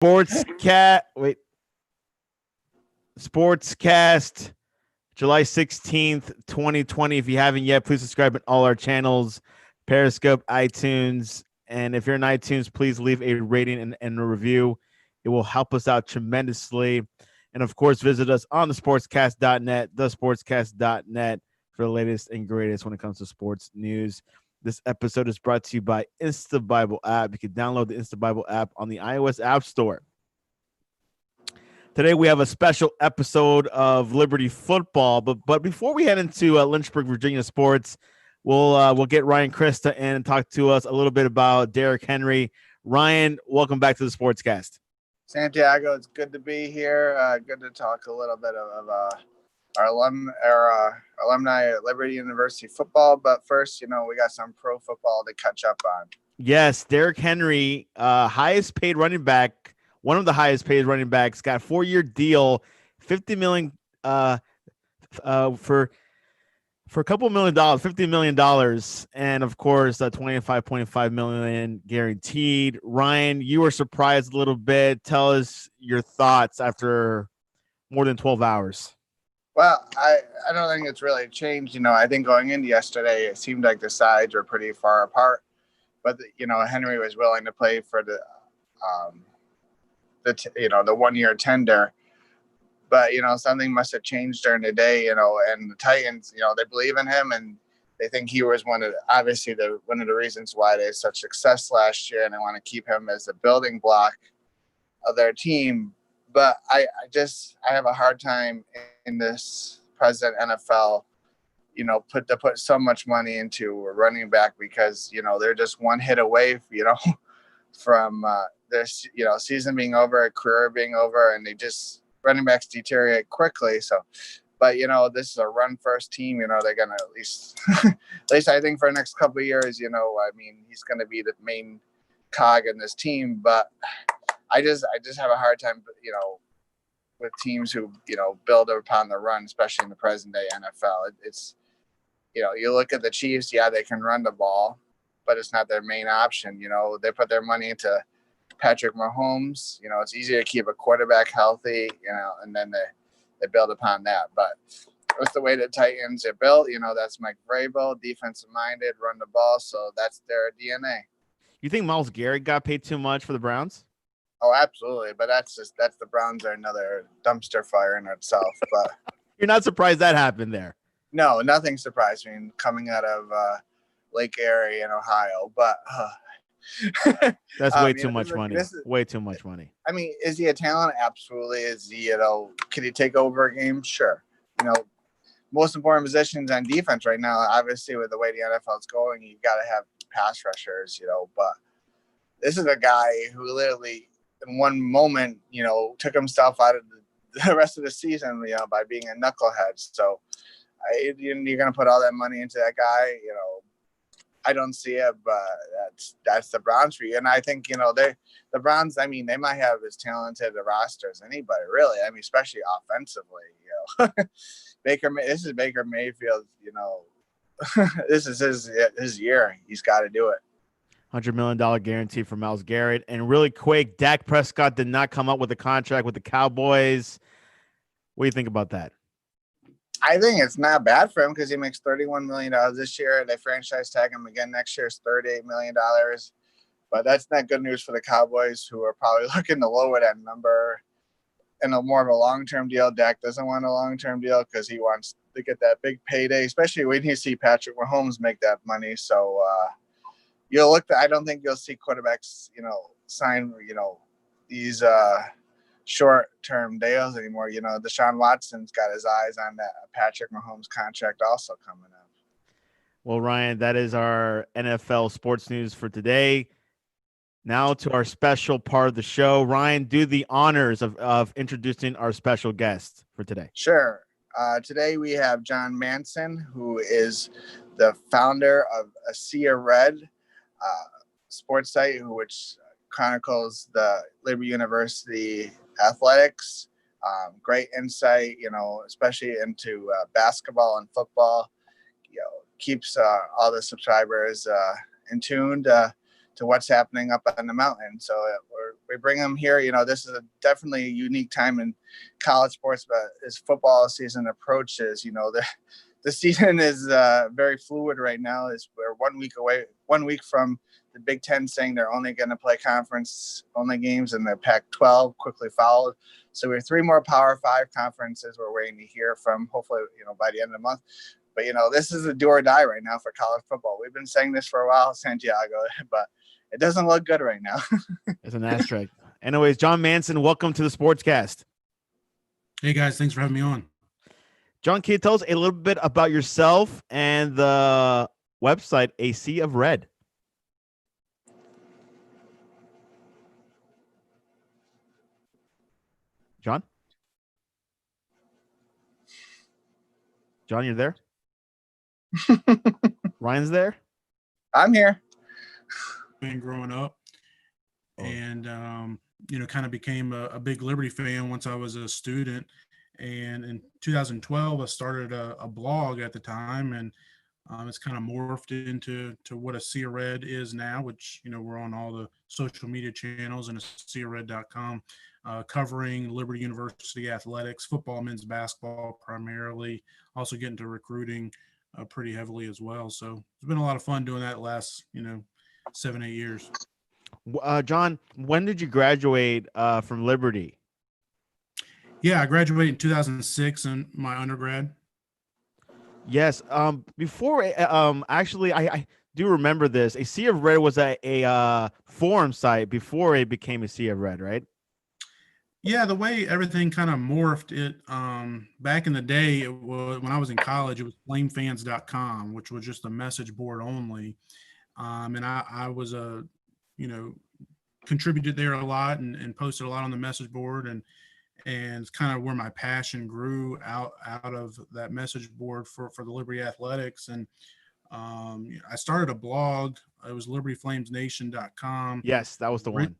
Sportscast, July 16th, 2020. If you haven't yet, please subscribe on all our channels, Periscope, iTunes. And if you're in iTunes, please leave a rating and a review. It will help us out tremendously. And of course, visit us on thesportscast.net, thesportscast.net for the latest and greatest when it comes to sports news. This episode is brought to you by InstaBible app. You can download the InstaBible app on the iOS App Store. Today we have a special episode of Liberty Football, but before we head into Lynchburg, Virginia sports, we'll get Ryan Krista in and talk to us a little bit about Derrick Henry. Ryan, welcome back to the Sportscast. Santiago, it's good to be here. Good to talk a little bit of our alumni at Liberty University football. But first, we got some pro football to catch up on. Yes, Derrick Henry, highest paid running back. One of the highest paid running backs, got a 4-year deal, $50 million for a couple $1 million, $50 million, and of course, $25.5 million guaranteed. Ryan, you were surprised a little bit. Tell us your thoughts after more than 12 hours. Well, I don't think it's really changed. I think going into yesterday, it seemed like the sides were pretty far apart, but Henry was willing to play for the 1-year tender, but something must have changed during the day, and the Titans, they believe in him and they think he was one of the reasons why they had such success last year, and they want to keep him as a building block of their team. But I have a hard time in this present NFL, put so much money into a running back because they're just one hit away, from this, season being over, career being over, and running backs deteriorate quickly. So, but this is a run first team. They're gonna at least I think for the next couple of years, he's gonna be the main cog in this team. But I just have a hard time, with teams who build upon the run, especially in the present day NFL. It's you look at the Chiefs, they can run the ball, but it's not their main option. They put their money into Patrick Mahomes. It's easier to keep a quarterback healthy, and then they build upon that. But with the way the Titans are built, that's Mike Vrabel, defensive minded, run the ball. So that's their DNA. You think Myles Garrett got paid too much for the Browns? Oh, absolutely. But that's the Browns are another dumpster fire in itself. But you're not surprised that happened there? No, nothing surprised me coming out of Lake Erie in Ohio. But that's way too much money. Way too much money. I mean, is he a talent? Absolutely. Is he, can he take over a game? Sure. Most important positions on defense right now, obviously with the way the NFL is going, you got to have pass rushers, but this is a guy who literally in one moment, took himself out of the rest of the season, by being a knucklehead. So you're going to put all that money into that guy, I don't see it, but that's the Browns for you. And I think, the Browns, they might have as talented a roster as anybody, really. Especially offensively, this is Baker Mayfield, this is his year. He's got to do it. $100 million guarantee for Myles Garrett. And really quick, Dak Prescott did not come up with a contract with the Cowboys. What do you think about that? I think it's not bad for him because he makes $31 million this year. They franchise tag him again next year. It's $38 million. But that's not good news for the Cowboys, who are probably looking to lower that number in more of a long-term deal. Dak doesn't want a long-term deal because he wants to get that big payday, especially when you see Patrick Mahomes make that money. So I don't think you'll see quarterbacks, sign, these short-term deals anymore. Deshaun Watson's got his eyes on that Patrick Mahomes contract also coming up. Well, Ryan, that is our NFL sports news for today. Now to our special part of the show. Ryan, do the honors of introducing our special guest for today. Sure. Today we have John Manson, who is the founder of ASEA Red sports site, which chronicles the Liberty University athletics. Great insight, especially into basketball and football. Keeps all the subscribers in tune to what's happening up on the mountain. So we bring them here. This is definitely a unique time in college sports, but as football season approaches, the season is very fluid right now. We're 1 week away, 1 week from the Big Ten saying they're only going to play conference only games, and the Pac-12 quickly followed. So we have 3 more Power 5 conferences we're waiting to hear from, hopefully, by the end of the month. But, this is a do or die right now for college football. We've been saying this for a while, Santiago, but it doesn't look good right now. It's an asterisk. Anyways, John Manson, welcome to the Sportscast. Hey, guys. Thanks for having me on. John, can you tell us a little bit about yourself and the website, A Sea of Red? John? John, you're there? Ryan's there? I'm here. Been growing up and, kind of became a big Liberty fan once I was a student. And in 2012, I started a blog at the time, and it's kind of morphed into what a Sea of Red is now, which, we're on all the social media channels and seaofred.com, covering Liberty University athletics, football, men's basketball primarily, also getting to recruiting pretty heavily as well. So it's been a lot of fun doing that the last, 7-8 years. John, when did you graduate from Liberty? Yeah, I graduated in 2006 in my undergrad. Yes. Before, actually, I do remember this. A Sea of Red was a forum site before it became a Sea of Red, right? Yeah, the way everything kind of morphed, it back in the day, it was, when I was in college, it was flamefans.com, which was just a message board only. And I was contributed there a lot and posted a lot on the message board, and it's kind of where my passion grew out of that message board for the Liberty Athletics. And I started a blog. It was libertyflamesnation.com. Yes, that was the one.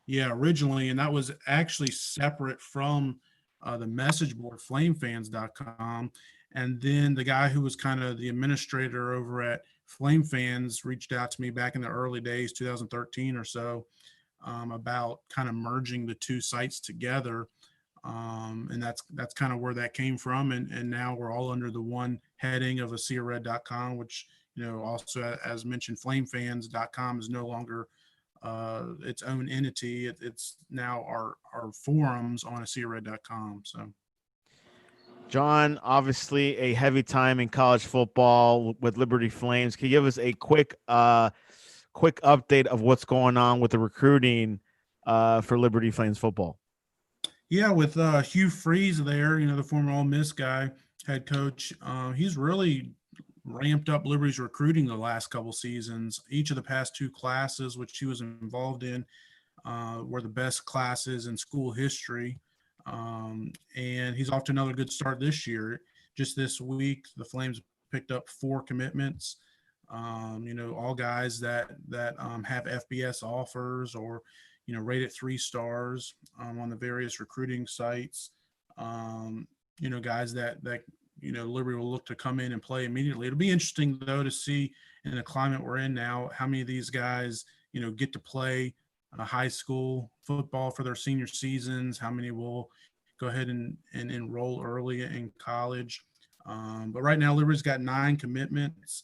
Yeah, originally, and that was actually separate from the message board, flamefans.com. And then the guy who was kind of the administrator over at Flame Fans reached out to me back in the early days, 2013 or so, about kind of merging the two sites together. And that's kind of where that came from. And now we're all under the one heading of seaofred.com, which, also, as mentioned, flamefans.com is no longer its own entity. It's now our forums on seaofred.com. So, John, obviously a heavy time in college football with Liberty Flames. Can you give us a quick update of what's going on with the recruiting for Liberty Flames football? Yeah, with Hugh Freeze there, the former Ole Miss guy, head coach, he's really ramped up Liberty's recruiting the last couple seasons. Each of the past 2 classes, which he was involved in, were the best classes in school history. And he's off to another good start this year. Just this week, the Flames picked up 4 commitments. All guys that have FBS offers or, rated 3 stars on the various recruiting sites. Guys that Liberty will look to come in and play immediately. It'll be interesting, though, to see in the climate we're in now, how many of these guys, get to play high school football for their senior seasons, how many will go ahead and enroll early in college. But right now, Liberty's got 9 commitments.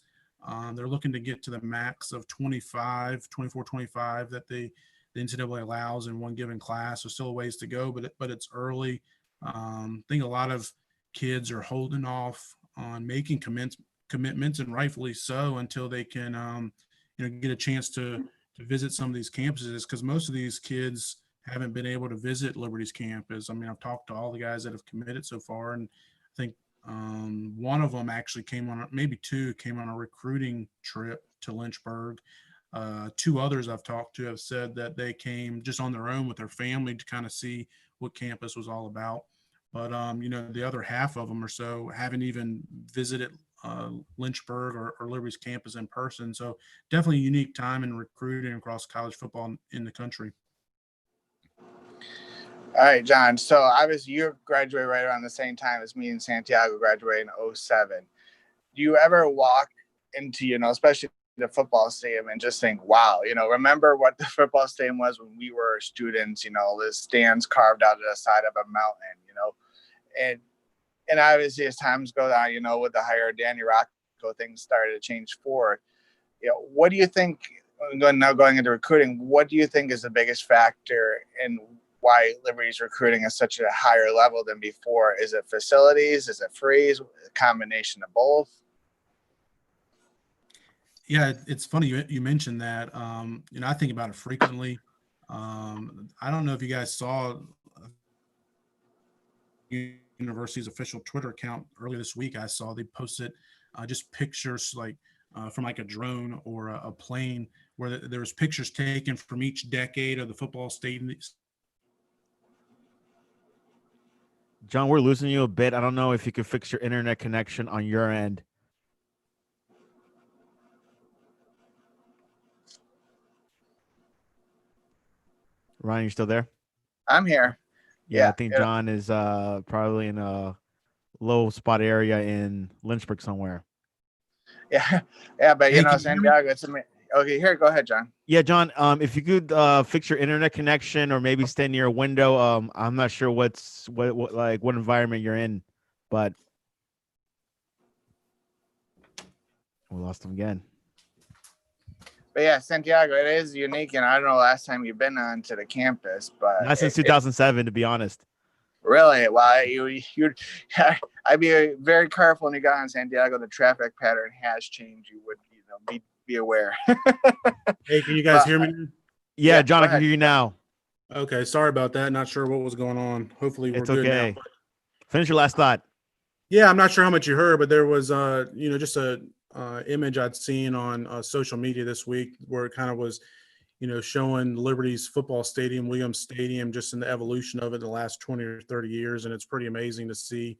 They're looking to get to the max of 24, 25 that the NCAA allows in one given class. So still a ways to go, but it's early. I think a lot of kids are holding off on making commitments, and rightfully so, until they can, get a chance to visit some of these campuses, because most of these kids haven't been able to visit Liberty's campus. I mean, I've talked to all the guys that have committed so far, and I think one of them actually maybe 2 came on a recruiting trip to Lynchburg. 2 others I've talked to have said that they came just on their own with their family to kind of see what campus was all about. But, the other half of them or so haven't even visited Lynchburg or Liberty's campus in person. So definitely a unique time in recruiting across college football in the country. All right, John. So obviously you graduated right around the same time as me and Santiago graduated in 2007. Do you ever walk into, especially the football stadium and just think, wow, remember what the football stadium was when we were students, the stands carved out of the side of a mountain, and obviously as times go on, with the hire of Danny Rocco, things started to change forward. What do you think, now going into recruiting, what do you think is the biggest factor in why Liberty's recruiting is such a higher level than before? Is it facilities? Is it freeze? A combination of both? Yeah, it's funny you mentioned that. I think about it frequently. I don't know if you guys saw university's official Twitter account earlier this week. I saw they posted just pictures from like a drone or a plane where there was pictures taken from each decade of the football stadium. John, we're losing you a bit. I don't know if you could fix your internet connection on your end. Ryan, you still there? I'm here. Yeah, I think John is probably in a low spot area in Lynchburg somewhere. Yeah, but Santiago, it's okay. Here, go ahead, John. Yeah, John. If you could fix your internet connection or maybe stand near a window. I'm not sure what environment you're in, but we lost him again. But yeah, Santiago, it is unique, and I don't know last time you've been on to the campus, but not since 2007, to be honest. Really? Well, I'd be very careful when you got on Santiago. The traffic pattern has changed. You would, be aware. Hey, can you guys hear me? Yeah, John, I can hear you now. Okay, sorry about that. Not sure what was going on. Hopefully, we're good now. Finish your last thought. Yeah, I'm not sure how much you heard, but there was, just a image I'd seen on social media this week where it kind of was, showing Liberty's football stadium, Williams Stadium, just in the evolution of it in the last 20 or 30 years. And it's pretty amazing to see,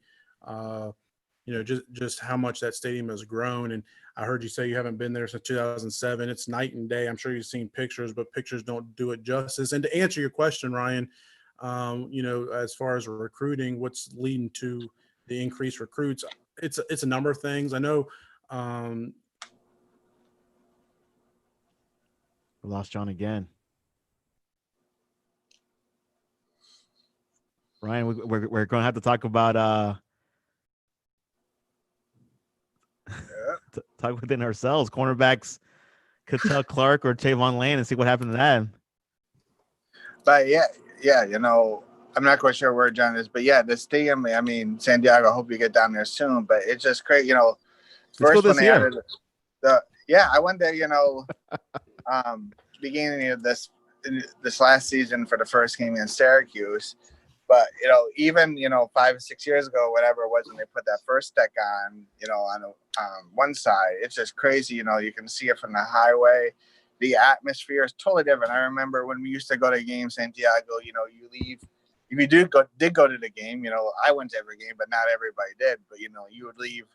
just how much that stadium has grown. And I heard you say you haven't been there since 2007. It's night and day. I'm sure you've seen pictures, but pictures don't do it justice. And to answer your question, Ryan, as far as recruiting, what's leading to the increased recruits, it's a number of things. I know, we lost John again. Ryan, we're going to have to talk about talk within ourselves. Cornerbacks, Cattell Clark or Tavon Lane, and see what happened to that. But yeah, I'm not quite sure where John is, but yeah, the stadium. I mean, Santiago. I hope you get down there soon. But it's just great. First when they added I went there. Beginning of this last season for the first game in Syracuse. But even 5 or 6 years ago, whatever it was, when they put that first deck on, on one side, it's just crazy. You can see it from the highway. The atmosphere is totally different. I remember when we used to go to games, Santiago. You leave. If you did go to the game, I went to every game, but not everybody did. But you would leave,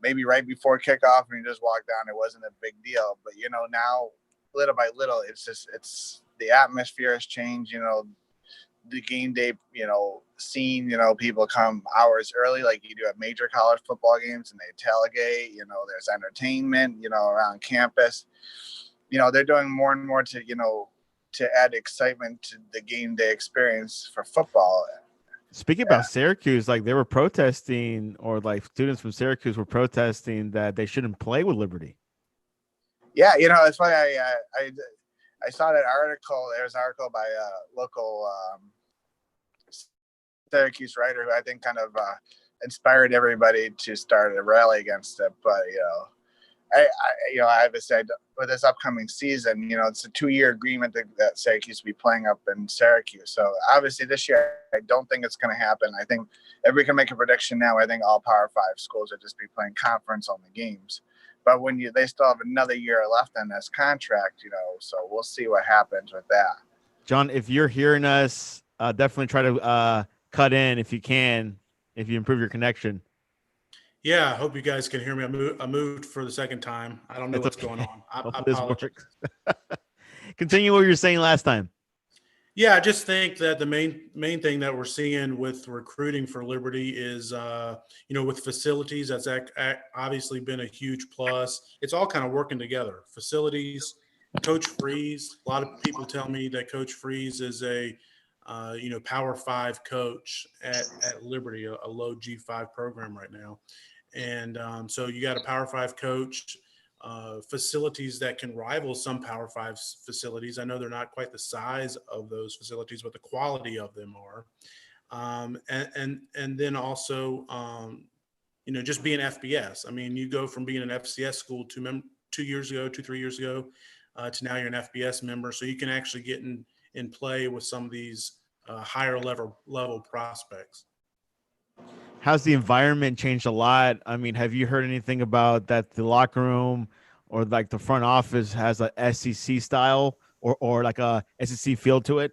maybe right before kickoff, and you just walk down. It wasn't a big deal. But now, little by little, it's the atmosphere has changed. The game day, scene, people come hours early, like you do at major college football games, and they tailgate. There's entertainment, around campus. They're doing more and more to add excitement to the game day experience for football. Speaking about Syracuse, they were protesting, or students from Syracuse were protesting that they shouldn't play with Liberty. Yeah, it's funny. I saw that article. There was an article by a local Syracuse writer who I think kind of inspired everybody to start a rally against it. But I have to say, for this upcoming season, it's a 2-year agreement that Syracuse will be playing up in Syracuse. So obviously this year, I don't think it's going to happen. I think if we can make a prediction now, I think all Power 5 schools will just be playing conference-only games. But they still have another year left on this contract, so we'll see what happens with that. John, if you're hearing us, definitely try to cut in if you can, if you improve your connection. Yeah, I hope you guys can hear me. I moved for the second time. I don't know what's going on. I apologize. Continue what you were saying last time. Yeah, I just think that the main thing that we're seeing with recruiting for Liberty is, with facilities. That's obviously been a huge plus. It's all kind of working together. Facilities, Coach Freeze. A lot of people tell me that Coach Freeze is a, Power Five coach at Liberty, a low G5 program right now. And so you got a Power Five coach, facilities that can rival some Power Five facilities. I know they're not quite the size of those facilities, but the quality of them are. And then also, just being FBS. I mean, you go from being an FCS school 2 years ago, 2 3 years ago, to now you're an FBS member, so you can actually get in play with some of these higher level prospects. How's the environment changed a lot? I mean, have you heard anything about that the locker room or like the front office has a SEC style or like a SEC feel to it?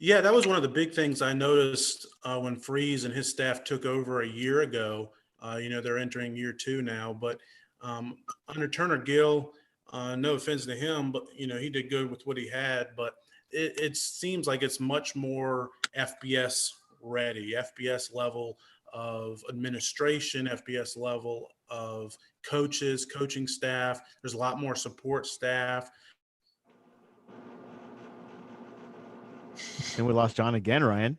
Yeah, that was one of the big things I noticed when Freeze and his staff took over a year ago. They're entering year two now, but under Turner Gill, no offense to him, but he did good with what he had. But it seems like it's much more FBS ready, FBS level of administration, FBS level of coaches, coaching staff. There's a lot more support staff. Then we lost John again, Ryan.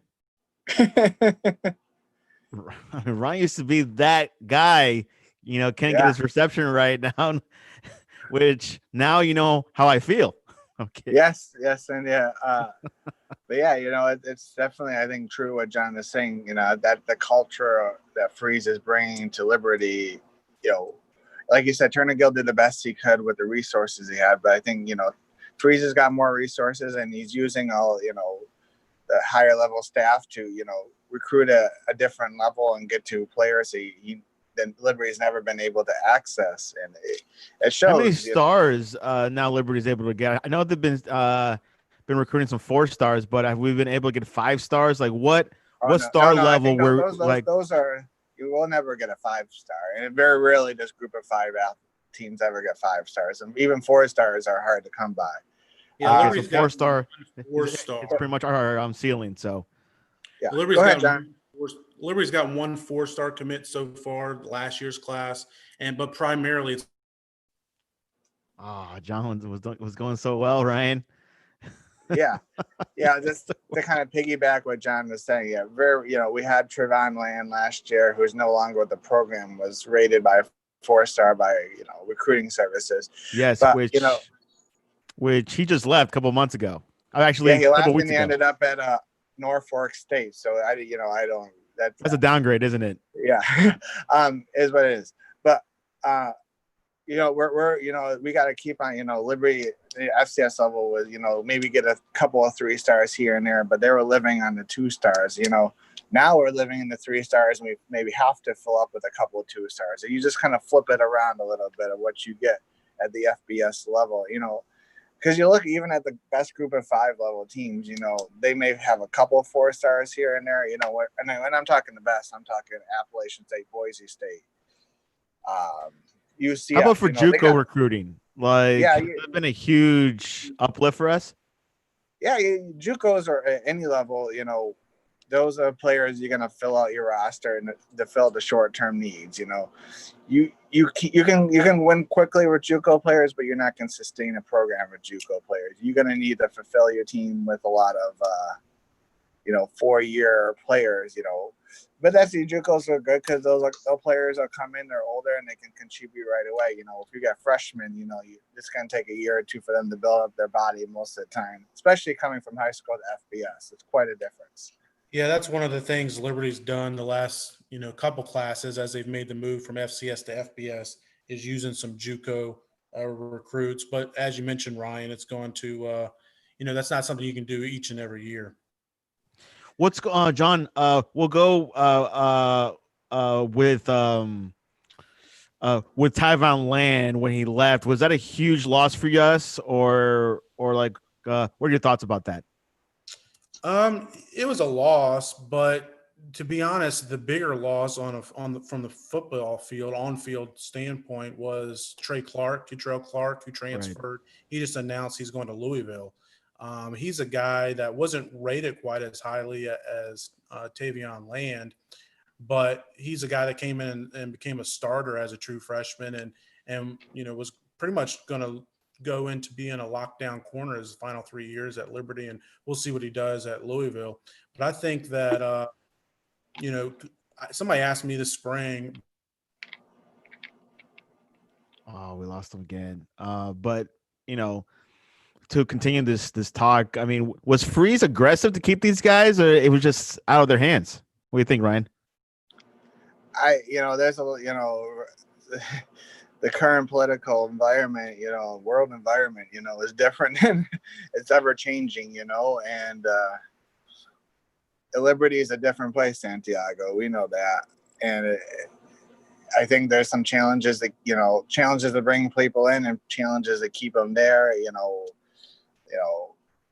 Ryan used to be that guy, can't get Yeah. his reception right now, which now you know how I feel. Okay. Yes, and yeah. But yeah, it's definitely, I think, true what John is saying. That the culture that Freeze is bringing to Liberty, like you said, Turner Gill did the best he could with the resources he had. But I think Freeze has got more resources, and he's using all the higher level staff to recruit a different level and get to players then Liberty's never been able to access, and it shows. How many stars now Liberty's able to get? I know they've been recruiting some 4 stars, but have we been able to get 5 stars? Like what star level were like? Those are, you will never get a 5-star, and very rarely does Group of 5 teams ever get 5 stars, and even 4 stars are hard to come by. Yeah, Liberty's so 4-star. 4-star. It's pretty much our ceiling. So yeah, Liberty's go ahead, John. Liberty's got 1 4-star commit so far, last year's class, but primarily it's. John was going so well, Ryan. Yeah, just to kind of piggyback what John was saying. Yeah, we had Trevon Land last year, who's no longer with the program, was rated by 4-star by recruiting services. Yes, but which he just left a couple months ago. Actually, he left and he ended up at Norfolk State. So I don't. That's a downgrade, isn't it? Yeah, is what it is. But we're we got to keep on. Liberty, the FCS level was maybe get a couple of 3 stars here and there, but they were living on the 2 stars. Now we're living in the 3 stars, and we maybe have to fill up with a couple of 2 stars. And you just kind of flip it around a little bit of what you get at the FBS level. Because you look even at the best Group of 5 level teams, they may have a couple of 4 stars here and there. And when I'm talking the best, I'm talking Appalachian State, Boise State, UCF. How about for JUCO recruiting? Like, it's been a huge uplift for us. Yeah, JUCOs are at any level. Those are players you're going to fill out your roster and to fill the short-term needs. You can win quickly with JUCO players, but you're not going to sustain a program with JUCO players. You're going to need to fulfill your team with a lot of 4-year players. But that's the JUCOs are good because those players will come in, they're older, and they can contribute right away. If you got freshmen, it's going to take a year or 2 for them to build up their body most of the time, especially coming from high school to FBS. It's quite a difference. Yeah, that's one of the things Liberty's done the last, couple classes as they've made the move from FCS to FBS is using some JUCO recruits. But as you mentioned, Ryan, it's going to, that's not something you can do each and every year. What's John? We'll go with Tyvon Land when he left. Was that a huge loss for us, or like what are your thoughts about that? It was a loss, but to be honest, the bigger loss from the football field, on-field standpoint was Trey Clark, Kutrell Clark, who transferred. Right. He just announced he's going to Louisville. He's a guy that wasn't rated quite as highly as Tavion Land, but he's a guy that came in and became a starter as a true freshman, and was pretty much going to go into being a lockdown corner his final 3 years at Liberty, and we'll see what he does at Louisville. But I think that somebody asked me this spring. Oh, we lost him again. But to continue this talk, I mean, was Freeze aggressive to keep these guys, or it was just out of their hands? What do you think, Ryan? There's the current political environment, world environment, is different and it's ever changing, and Liberty is a different place, Santiago. We know that. And I think there's some challenges challenges to bring people in and challenges to keep them there.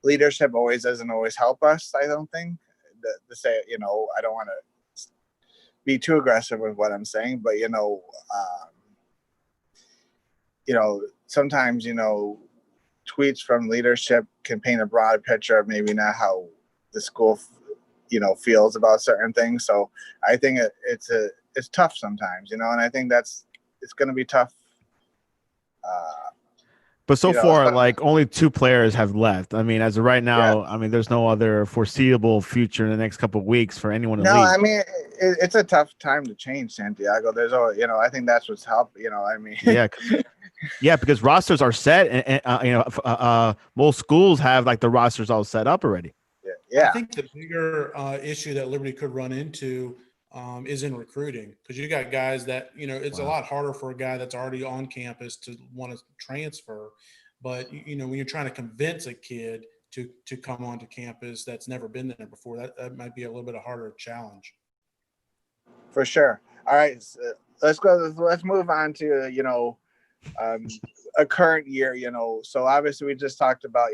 Leadership doesn't always help us. I don't think to say, I don't want to be too aggressive with what I'm saying, but sometimes tweets from leadership can paint a broad picture of maybe not how the school feels about certain things. So I think it's tough sometimes, and I think it's going to be tough. But so far, like only 2 players have left. I mean, as of right now, I mean, there's no other foreseeable future in the next couple of weeks for anyone to leave. I mean, it's a tough time to change, Santiago. There's I think that's what's helped. I mean, yeah, because rosters are set, and most schools have like the rosters all set up already. Yeah. I think the bigger issue that Liberty could run into is in recruiting, because you got guys that it's a lot harder for a guy that's already on campus to want to transfer, but when you're trying to convince a kid to come onto campus that's never been there before, that might be a little bit harder challenge. For sure. All right, so let's move on to a current year. So obviously we just talked about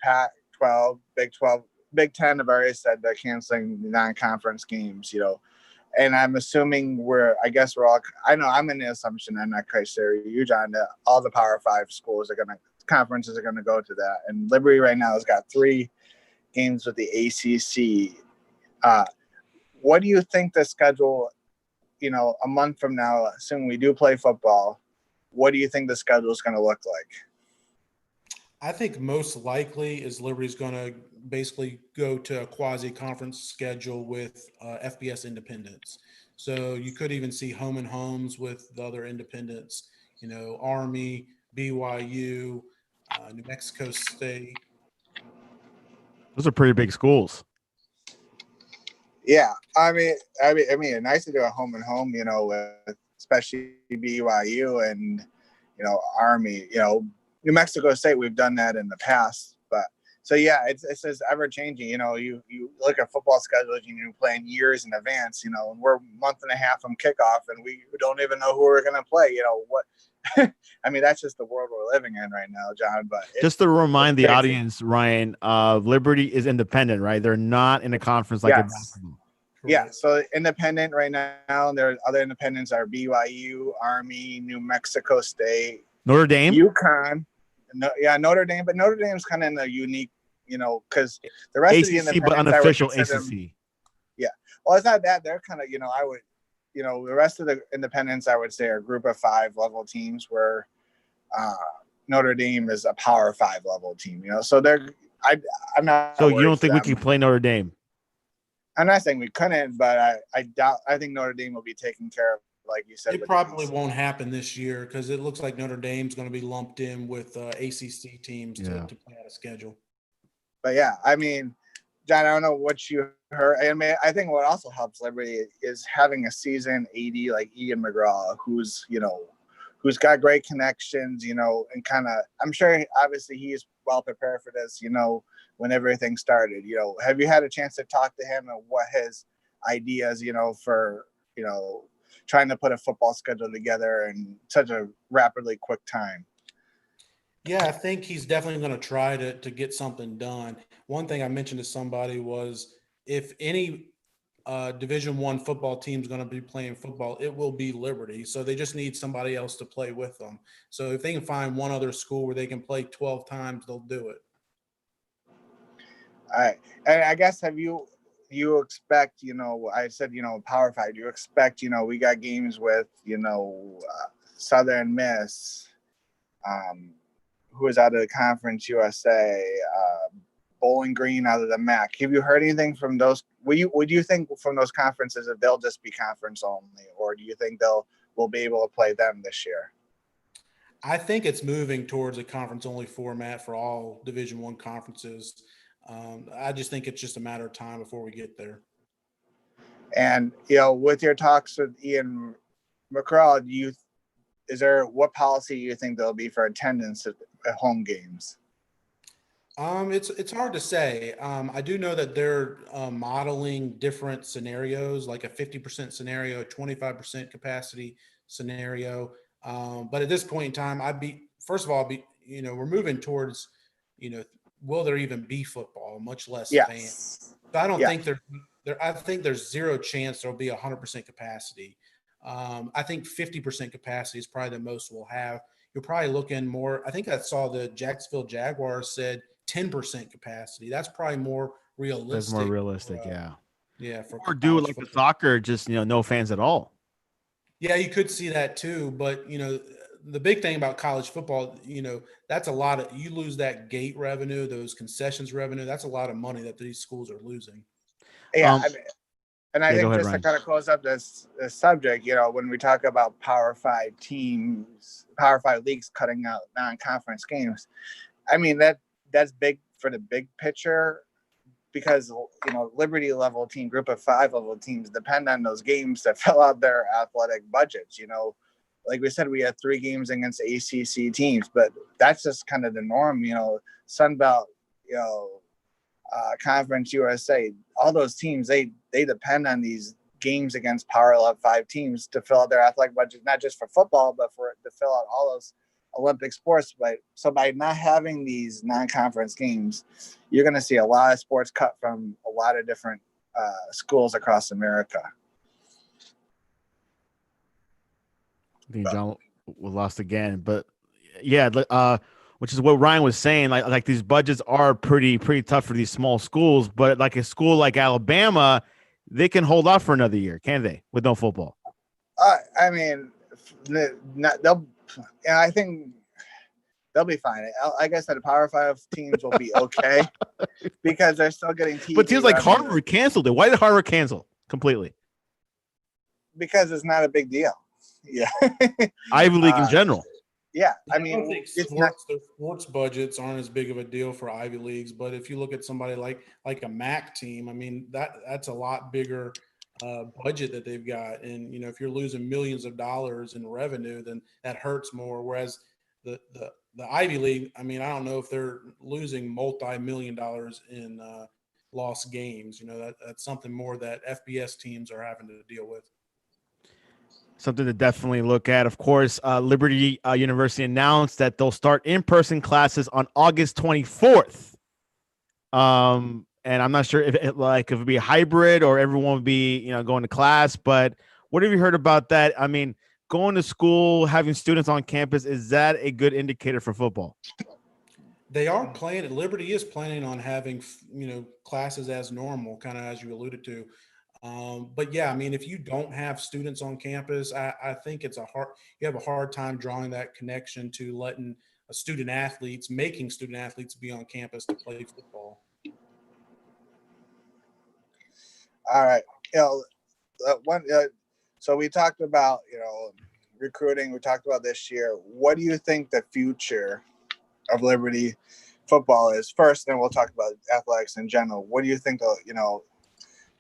Pac-12, Big 12, Big 10 have already said they're canceling non-conference games, and I'm assuming I know I'm in the assumption, I'm not quite sure you, John, that all the Power 5 conferences are going to go to that. And Liberty right now has got 3 games with the ACC. What do you think the schedule, a month from now, assuming we do play football, what do you think the schedule is going to look like? I think most likely is Liberty's going to basically go to a quasi-conference schedule with FBS independents. So you could even see home and homes with the other independents, Army, BYU, New Mexico State. Those are pretty big schools. Yeah, I mean, nice to do a home and home, with especially BYU and Army, New Mexico State. We've done that in the past, but so yeah, it's just ever changing. You look at football schedules, you're playing years in advance. And we're a month and a half from kickoff, and we don't even know who we're going to play. What? I mean, that's just the world we're living in right now, John. But just to remind the audience, Ryan, Liberty is independent, right? They're not in a conference like in basketball. Yeah, so independent right now, and there are other independents are BYU, Army, New Mexico State, Notre Dame, UConn. Notre Dame, but Notre Dame's kind of in a unique, because the rest ACC, of the independents, but unofficial ACC. Yeah, well, it's not that they're kind of, I would, the rest of the independents I would say are group of 5 level teams, where Notre Dame is a Power 5 level team. So I'm not. So you don't think we can play Notre Dame? I'm not saying we couldn't, but I doubt. I think Notre Dame will be taken care of, like you said. It probably won't happen this year because it looks like Notre Dame's going to be lumped in with ACC teams to play out a schedule. But yeah, I mean, John, I don't know what you heard. I mean, I think what also helps Liberty is having a seasoned AD like Ian McGraw, who's got great connections, and kind of, I'm sure obviously he is well prepared for this, when everything started. Have you had a chance to talk to him and what his ideas, for, trying to put a football schedule together in such a rapidly quick time? Yeah, I think he's definitely going to try to get something done. One thing I mentioned to somebody was if any Division I football team is going to be playing football, it will be Liberty. So they just need somebody else to play with them. So if they can find one other school where they can play 12 times, they'll do it. All right. And I guess you expect, I said, Power Five, do you expect, we got games with, Southern Miss, who is out of the Conference USA, Bowling Green out of the MAC. Have you heard anything from those? Would you think from those conferences that they'll just be conference only, or do you think we'll be able to play them this year? I think it's moving towards a conference only format for all Division I conferences. I just think it's just a matter of time before we get there. And with your talks with Ian McCraw, what policy do you think there'll be for attendance at home games? It's hard to say. I do know that they're modeling different scenarios, like a 50% scenario, 25% capacity scenario. But at this point in time, we're moving towards, will there even be football, much less fans? So I don't think I think there's zero chance there'll be 100% capacity. I think 50% capacity is probably the most we'll have. You're probably looking more. I think I saw the Jacksonville Jaguars said 10% capacity. That's probably more realistic. That's more realistic, yeah. Yeah. Or do it like the soccer, just no fans at all. Yeah, you could see that too. But the big thing about college football, that's a lot of, you lose that gate revenue, those concessions revenue. That's a lot of money that these schools are losing. Yeah. I think ahead, just Ryan. to kind of close up this subject, when we talk about Power 5 teams, Power 5 leagues cutting out non-conference games, I mean, that's big for the big picture, because, Liberty level team, Group of 5 level teams depend on those games to fill out their athletic budgets. Like we said, we had 3 games against ACC teams, but that's just kind of the norm. Sun Belt, Conference USA, all those teams, they depend on these games against Power 5 teams to fill out their athletic budget, not just for football, but to fill out all those Olympic sports. So by not having these non-conference games, you're going to see a lot of sports cut from a lot of different schools across America. I think John was lost again, but yeah, which is what Ryan was saying. Like these budgets are pretty tough for these small schools, but like a school like Alabama, they can hold off for another year, can they? With no football. I mean, I think they'll be fine. Like I said, the Power 5 teams will be okay because they're still getting TV. But teams like Harvard canceled it. Why did Harvard cancel completely? Because it's not a big deal. Yeah. Ivy League in general. Yeah. I don't think their sports budgets aren't as big of a deal for Ivy Leagues, but if you look at somebody like a MAC team, I mean, that's a lot bigger budget that they've got. And, if you're losing millions of dollars in revenue, then that hurts more. Whereas the Ivy League, I mean, I don't know if they're losing multi-million dollars in lost games. That's something more that FBS teams are having to deal with. Something to definitely look at. Of course, Liberty University announced that they'll start in-person classes on August 24th. And I'm not sure if it would be a hybrid or everyone would be, going to class. But what have you heard about that? I mean, going to school, having students on campus, is that a good indicator for football? They are planning. Liberty is planning on having, classes as normal, kind of as you alluded to. But yeah, I mean, if you don't have students on campus, I think you have a hard time drawing that connection to letting making student athletes be on campus to play football. All right. So we talked about, recruiting. We talked about this year. What do you think the future of Liberty football is? First, then we'll talk about athletics in general. What do you think,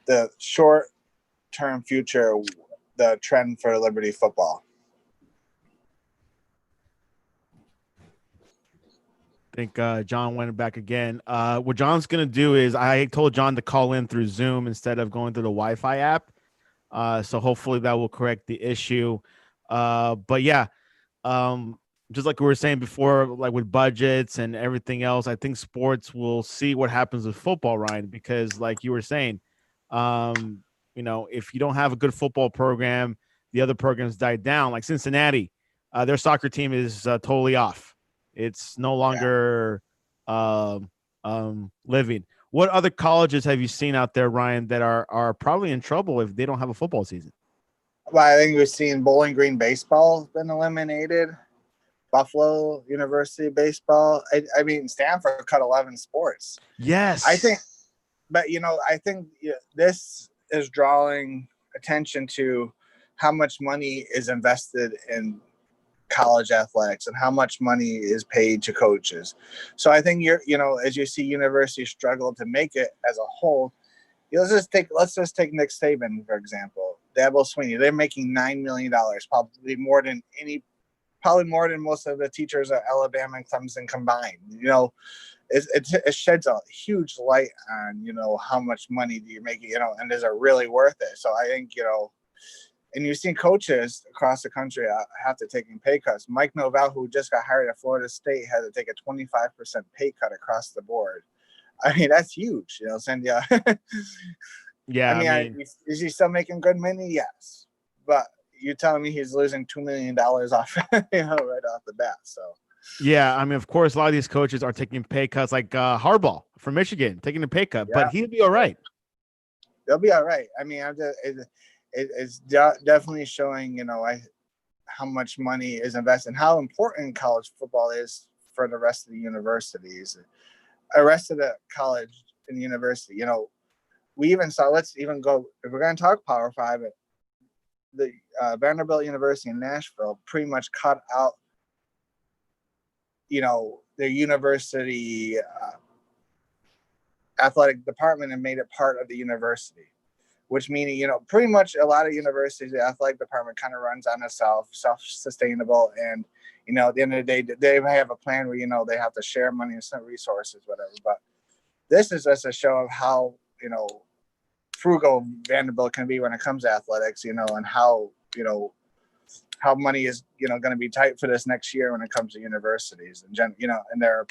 the short-term future, the trend for Liberty football? I think John went back again. What John's going to do is I told John to call in through Zoom instead of going through the Wi-Fi app. So hopefully that will correct the issue. But yeah, just like we were saying before, like with budgets and everything else, I think sports will see what happens with football, Ryan, because like you were saying, if you don't have a good football program, the other programs die down. Like Cincinnati, their soccer team is totally off. It's no longer living. What other colleges have you seen out there, Ryan, that are probably in trouble if they don't have a football season? Well, I think we've seen Bowling Green baseball has been eliminated. Buffalo University baseball. I mean, Stanford cut 11 sports. Yes. I think, but I think this is drawing attention to how much money is invested in college athletics and how much money is paid to coaches. So I think as you see universities struggle to make it as a whole, let's just take Nick Saban, for example. Dabo Swinney, they're making $9 million, probably more than most of the teachers at Alabama and Clemson combined. It sheds a huge light on, how much money do you make, and is it really worth it? So I think, and you've seen coaches across the country have to take pay cuts. Mike Novell, who just got hired at Florida State, had to take a 25% pay cut across the board. I mean, that's huge, Cynthia. Yeah. I mean, is he still making good money? Yes. But you're telling me he's losing $2 million off, right off the bat. So, yeah, I mean, of course, a lot of these coaches are taking pay cuts, like Harbaugh from Michigan, taking a pay cut, but he'll be all right. They'll be all right. I mean, it's definitely showing, how much money is invested and how important college football is for the rest of the universities, the rest of the college and university. We even saw, let's even go, if we're going to talk Power 5, the Vanderbilt University in Nashville pretty much cut out, their university athletic department and made it part of the university, which meaning, pretty much a lot of universities, the athletic department kind of runs on itself, self-sustainable. And, at the end of the day, they may have a plan where, they have to share money and some resources, whatever. But this is just a show of how, frugal Vanderbilt can be when it comes to athletics, and how, how money is, going to be tight for this next year when it comes to universities and, and their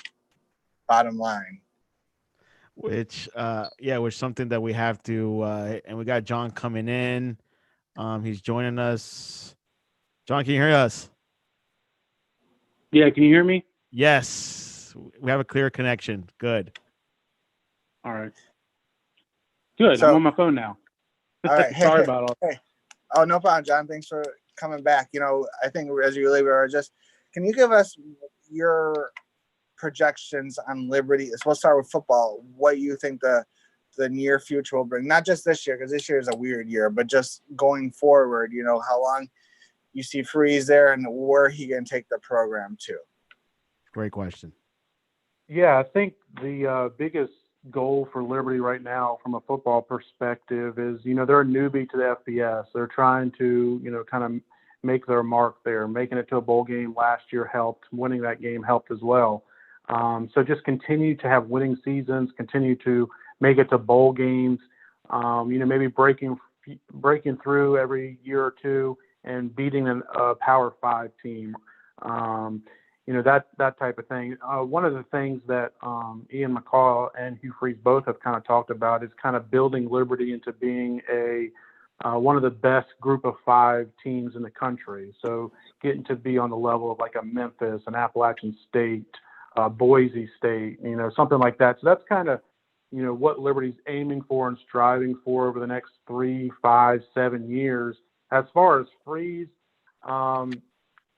bottom line. Which something that we have to, and we got John coming in. He's joining us. John, can you hear us? Yeah, can you hear me? Yes, we have a clear connection. Good. All right. Good. So, I'm on my phone now. All right. Sorry about all. Hey. Oh, no problem, John. Thanks for coming back. I think as you leave, can you give us your projections on Liberty? So we'll start with football. What you think the near future will bring, not just this year, because this year is a weird year, but just going forward, how long you see Freeze there and where he can take the program to. Great question. Yeah, I think the biggest goal for Liberty right now from a football perspective is, they're a newbie to the FBS. They're trying to, kind of make their mark there. Making it to a bowl game last year helped. Winning that game helped as well. So just continue to have winning seasons, continue to make it to bowl games, maybe breaking through every year or two and beating a Power 5 team. That type of thing. One of the things that Ian McCaw and Hugh Freeze both have kind of talked about is kind of building Liberty into being one of the best group of 5 teams in the country. So getting to be on the level of like a Memphis, an Appalachian State, Boise State, something like that. So that's kind of, what Liberty's aiming for and striving for over the next 3, 5, 7 years. As far as Freeze,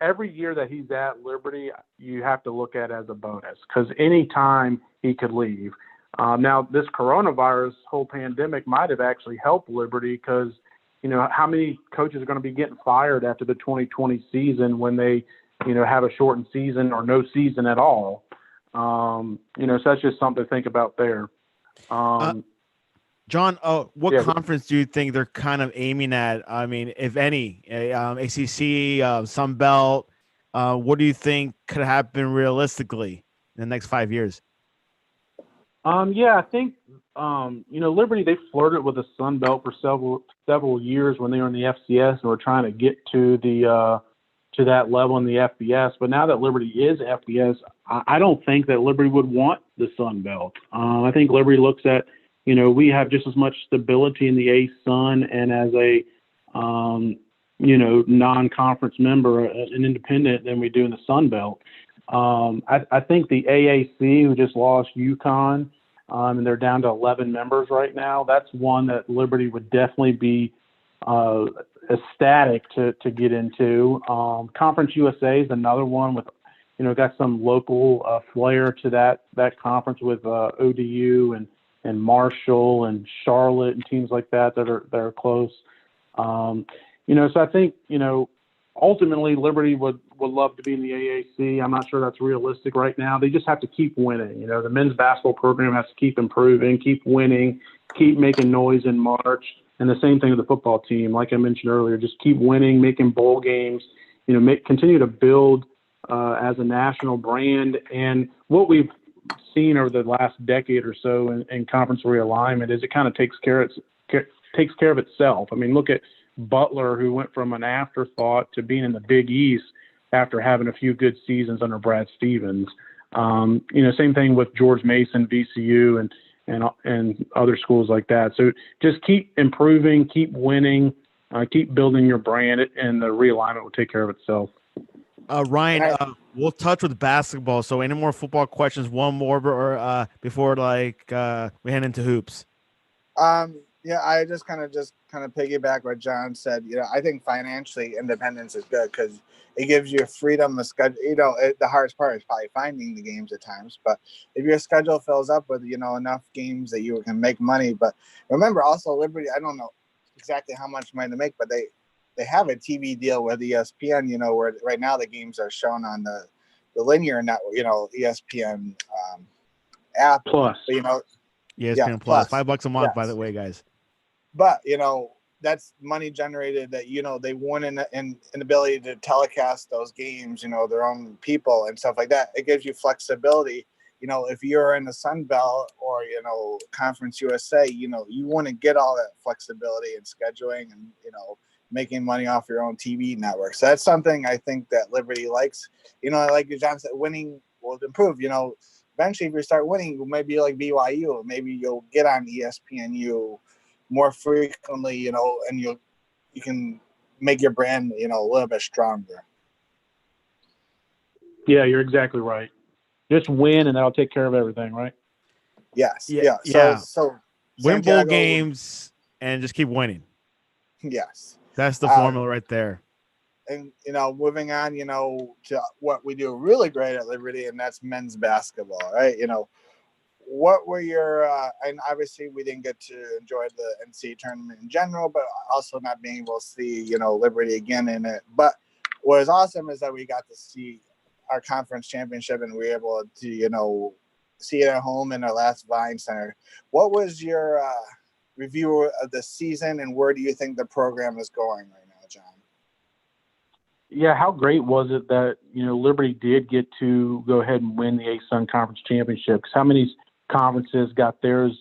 every year that he's at Liberty, you have to look at it as a bonus because any time he could leave. Now, this coronavirus whole pandemic might have actually helped Liberty because, how many coaches are going to be getting fired after the 2020 season when they, have a shortened season or no season at all? So that's just something to think about there. John, what conference do you think they're kind of aiming at? I mean, if any, ACC, Sun Belt, what do you think could happen realistically in the next 5 years? I think, Liberty, they flirted with the Sun Belt for several years when they were in the FCS and were trying to get to to that level in the FBS. But now that Liberty is FBS, I don't think that Liberty would want the Sun Belt. I think Liberty looks at, we have just as much stability in the A-Sun and as a, non-conference member, an independent, than we do in the Sun Belt. I think the AAC, who just lost UConn, and they're down to 11 members right now. That's one that Liberty would definitely be ecstatic to get into. Conference USA is another one with, got some local flair to that conference with ODU and Marshall and Charlotte and teams like that are close. So I think, ultimately Liberty would love to be in the AAC. I'm not sure that's realistic right now. They just have to keep winning. The men's basketball program has to keep improving, keep winning, keep making noise in March. And the same thing with the football team. Like I mentioned earlier, just keep winning, making bowl games, continue to build as a national brand. And what we've seen over the last decade or so in conference realignment is it kind of takes care of itself. I mean, look at Butler, who went from an afterthought to being in the Big East after having a few good seasons under Brad Stevens. Same thing with George Mason, VCU, and other schools like that. So just keep improving, keep winning, keep building your brand, and the realignment will take care of itself. Ryan, we'll touch with basketball. So any more football questions? One more before we head into hoops. Yeah, I just kind of piggyback what John said. I think financially independence is good because it gives you freedom to schedule. The hardest part is probably finding the games at times. But if your schedule fills up with enough games that you can make money. But remember, also Liberty, I don't know exactly how much money to make, but they have a TV deal with ESPN. Where right now the games are shown on the linear network. ESPN app Plus. But, ESPN Plus, $5 a month, yes. By the way, guys. But that's money generated that they won in an ability to telecast those games, their own people and stuff like that. It gives you flexibility. If you're in the Sun Belt or Conference USA, you want to get all that flexibility and scheduling and making money off your own TV network. So that's something I think that Liberty likes. Like John said, winning will improve. Eventually, if you start winning, maybe like BYU, maybe you'll get on ESPNU more frequently, and you can make your brand, a little bit stronger. Yeah, you're exactly right. Just win, and that'll take care of everything, right? Yes. Yeah. So win bowl games and just keep winning. Yes. That's the formula right there. And, moving on, to what we do really great at Liberty, and that's men's basketball, right? What were your and obviously we didn't get to enjoy the NCAA tournament in general, but also not being able to see, Liberty again in it. But what is awesome is that we got to see our conference championship and we were able to, see it at home in our last Vine Center. What was your review of the season, and where do you think the program is going right now, John? Yeah, how great was it that, Liberty did get to go ahead and win the ASUN Conference Championship? Because how many conferences got theirs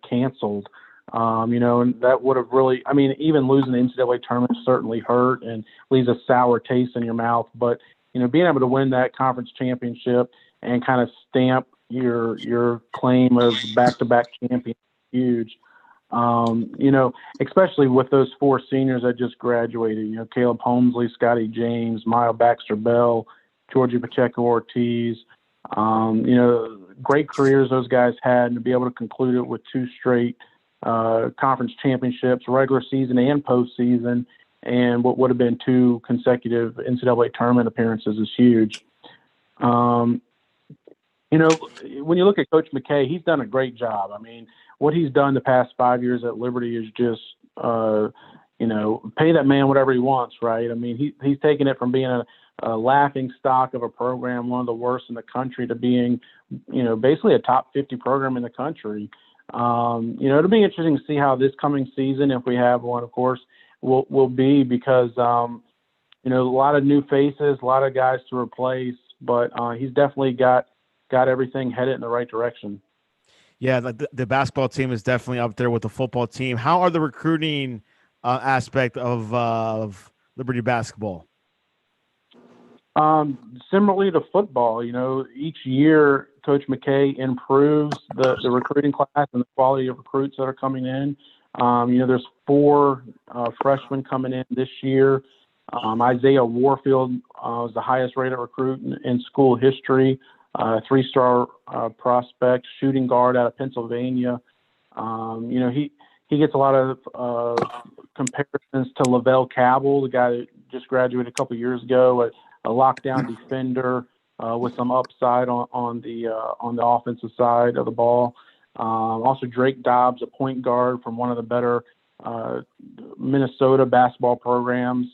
canceled? And that would have really, even losing the NCAA tournament certainly hurt and leaves a sour taste in your mouth. But, being able to win that conference championship and kind of stamp your claim as back-to-back champion is huge. Especially with those four seniors that just graduated, Caleb Holmesley, Scotty James, Maya Baxter-Bell, Georgie Pacheco-Ortiz, great careers those guys had, and to be able to conclude it with two straight conference championships, regular season and postseason, and what would have been two consecutive NCAA tournament appearances is huge. When you look at Coach McKay, he's done a great job. What he's done the past 5 years at Liberty is just, pay that man whatever he wants, right? He's taken it from being a laughing stock of a program, one of the worst in the country, to being, basically a top 50 program in the country. It'll be interesting to see how this coming season, if we have one, of course, will be, because, a lot of new faces, a lot of guys to replace, but he's definitely got everything headed in the right direction. Yeah, the basketball team is definitely up there with the football team. How are the recruiting aspect of Liberty basketball? Similarly to football, each year Coach McKay improves the recruiting class and the quality of recruits that are coming in. There's 4 freshmen coming in this year. Isaiah Warfield was the highest rated recruit in school history. 3-star prospect, shooting guard out of Pennsylvania. He gets a lot of comparisons to Lavelle Cabell, the guy that just graduated a couple of years ago, a lockdown defender with some upside on the offensive side of the ball. Also, Drake Dobbs, a point guard from one of the better Minnesota basketball programs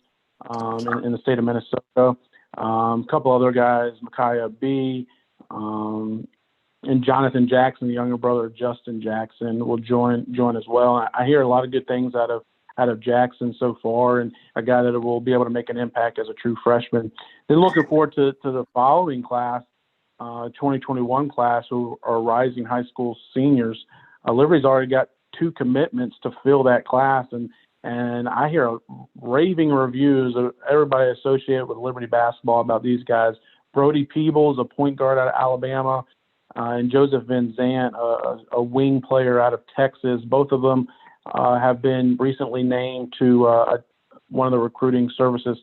in the state of Minnesota. A couple other guys, Micaiah B. And Jonathan Jackson, the younger brother of Justin Jackson, will join as well. I hear a lot of good things out of Jackson so far, and a guy that will be able to make an impact as a true freshman. Then looking forward to the following class, 2021 class, who are rising high school seniors. Liberty's already got 2 commitments to fill that class, and I hear raving reviews of everybody associated with Liberty basketball about these guys. Brody Peebles, a point guard out of Alabama, and Joseph Van Zant, a wing player out of Texas. Both of them have been recently named to one of the recruiting services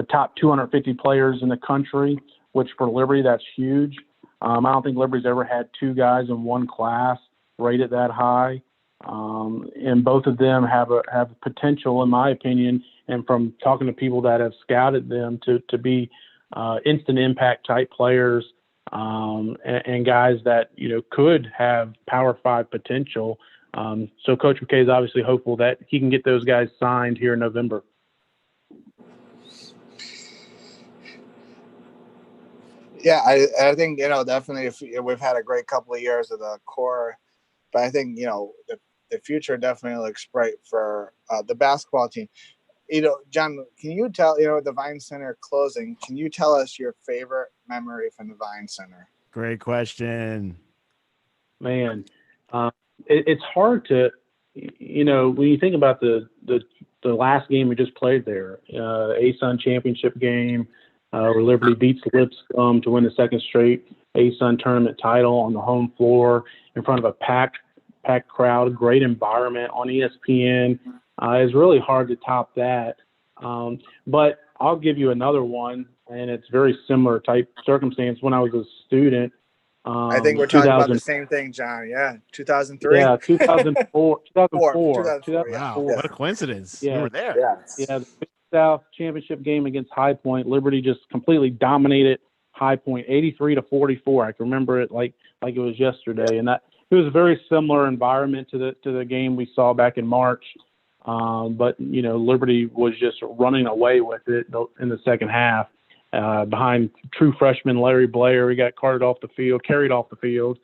top 250 players in the country, which for Liberty, that's huge. I don't think Liberty's ever had 2 guys in one class rated that high. And both of them have potential, in my opinion, and from talking to people that have scouted them to be instant impact type players, and guys that could have Power 5 potential. So Coach McKay is obviously hopeful that he can get those guys signed here in November. Yeah, I think definitely if we've had a great couple of years of the core, but I think the future definitely looks bright for the basketball team. John, can you tell, the Vine Center closing, can you tell us your favorite memory from the Vine Center? Great question. Man, it's hard to, when you think about the last game we just played there, ASUN championship game, where Liberty beats Lipscomb to win the second straight ASUN tournament title on the home floor in front of a packed crowd, great environment on ESPN. It's really hard to top that. But I'll give you another one, and it's very similar type circumstance. When I was a student, I think we're talking about the same thing, John. Yeah, 2003. Yeah, 2004. 2004. Wow, what a coincidence. Yeah. We were there. Yeah. The Big South championship game against High Point, Liberty just completely dominated High Point, 83-44. I can remember it like it was yesterday, and that it was a very similar environment to the game we saw back in March. But Liberty was just running away with it in the second half. Behind true freshman Larry Blair, he got carried off the field